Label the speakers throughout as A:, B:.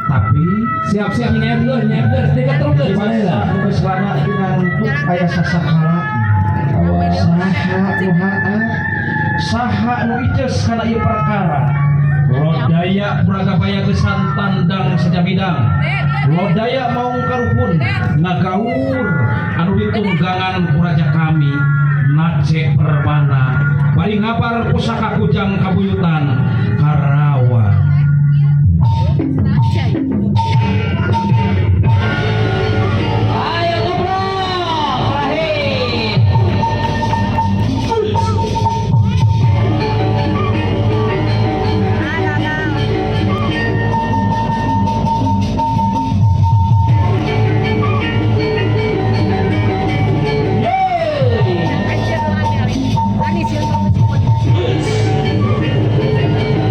A: Tapi
B: siap-siap nyebler sedikit terus
A: gimana ya? Geus lana dina untuk aya sasakala. Saha nu ices kana ieu perkara. Lodaya Bragapaya gesan tandang sajabidang. Lodaya maung karuhun ngagaur anu ditunggangan ku raja kami Nace Permana bari ngapar pusaka kujang kabuyutan Karawa.
B: ayo ngobrol terakhir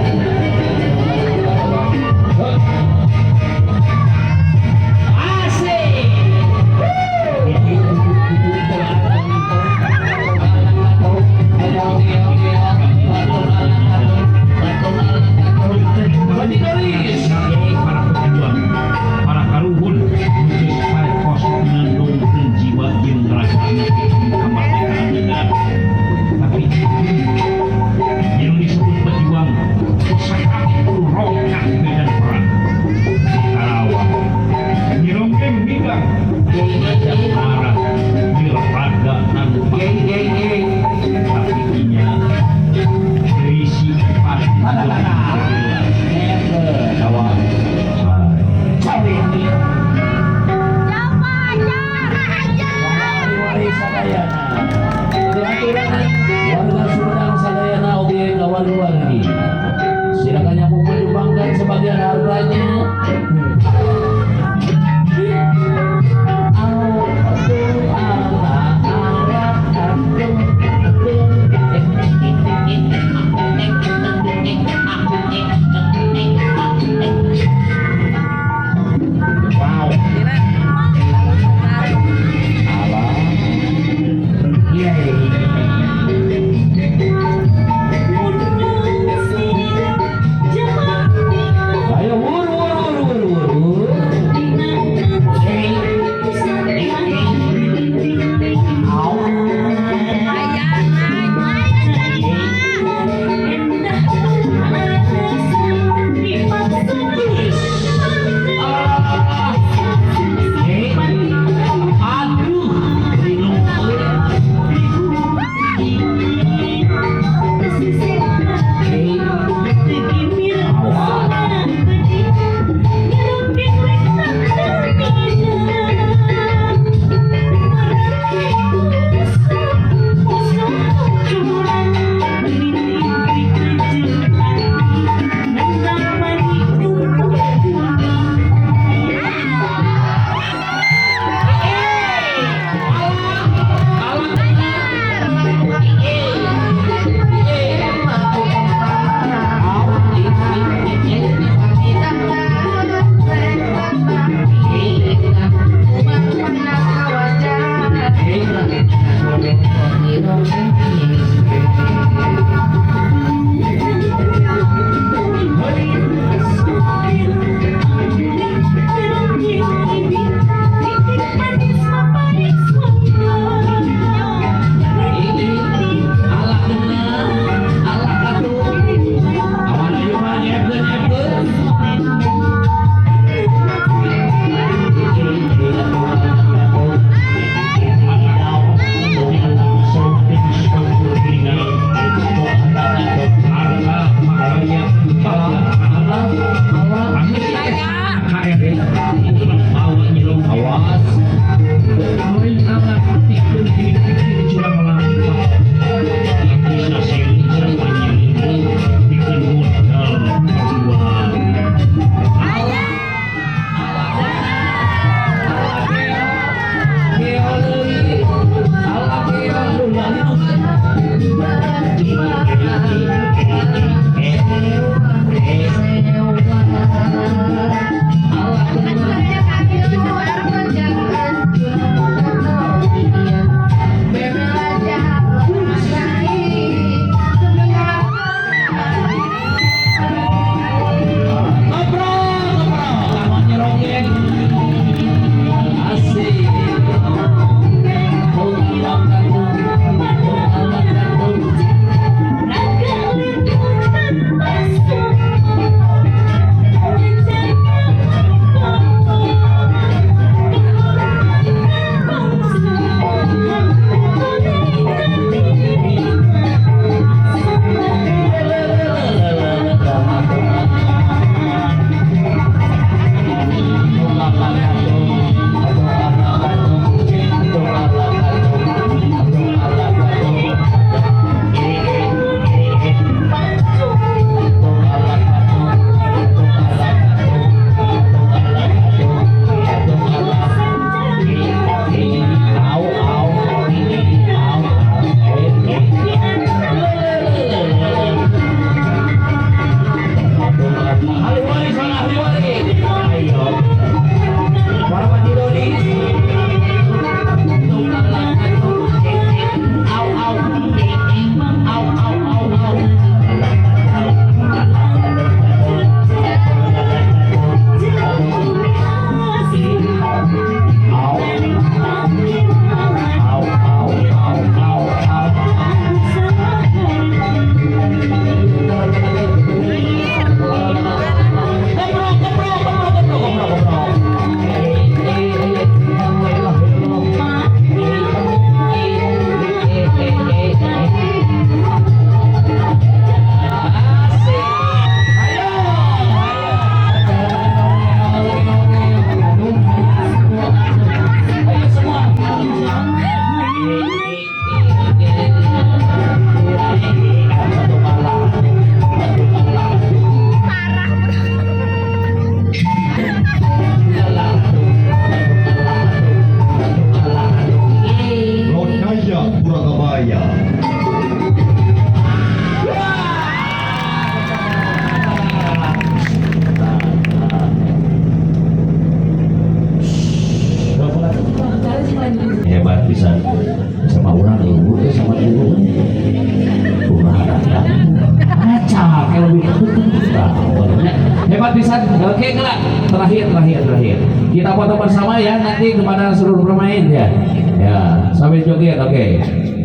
B: terakhir. Kita foto bersama ya nanti kepada seluruh pemain ya. Ya, sambil joget, oke.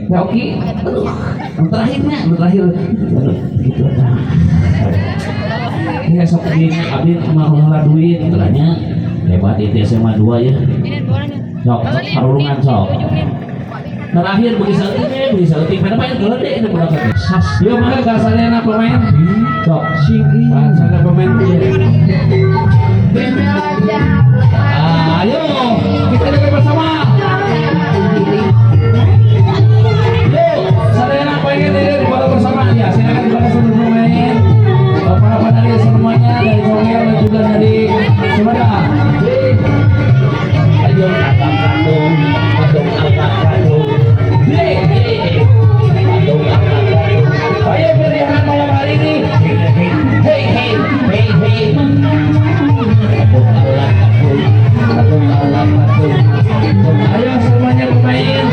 B: Ya oke. Aduh, yang terakhir. Aduh, gitu dah. Ya sok ini abdi mau ngeladuin katanya. Hebat itu SMA 2 ya. Sok, perulungan sok. Terakhir bagi sautik pada main gede itu budak teh. Yo mah kasarnya pemain. Sok, singgi. Kasarnya pemain dia. Ayo, kita dengar bersama. Yuk, sarjana pengen dengar foto bersama ya. Silakan kepada seluruh pemain, para penari semuanya dari Songel dan juga dari Sumedang. Ayo kakak kandung, adung angkat kandung. Adung angkat kandung. Ayo pilihan malam hari ini. Hey. Ayo semuanya pemain.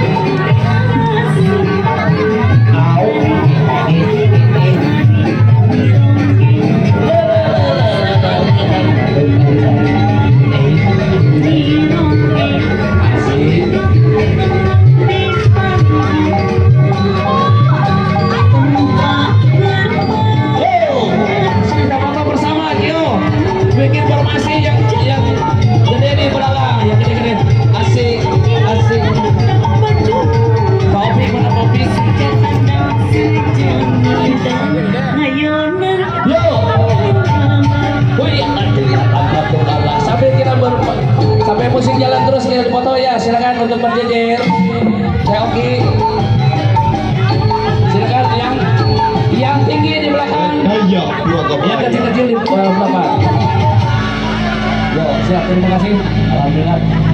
B: Bikin formasi yang gede nih belakang, yang gede-gede. Asik. Topik mana topik? Yo. Wih, aduh, sampai musik jalan terus kita foto ya. Silakan untuk berjejer. Saya oke. Silakan yang tinggi di belakang. Yang kecil-kecil di belakang. Yo, siap, terima kasih. Alhamdulillah.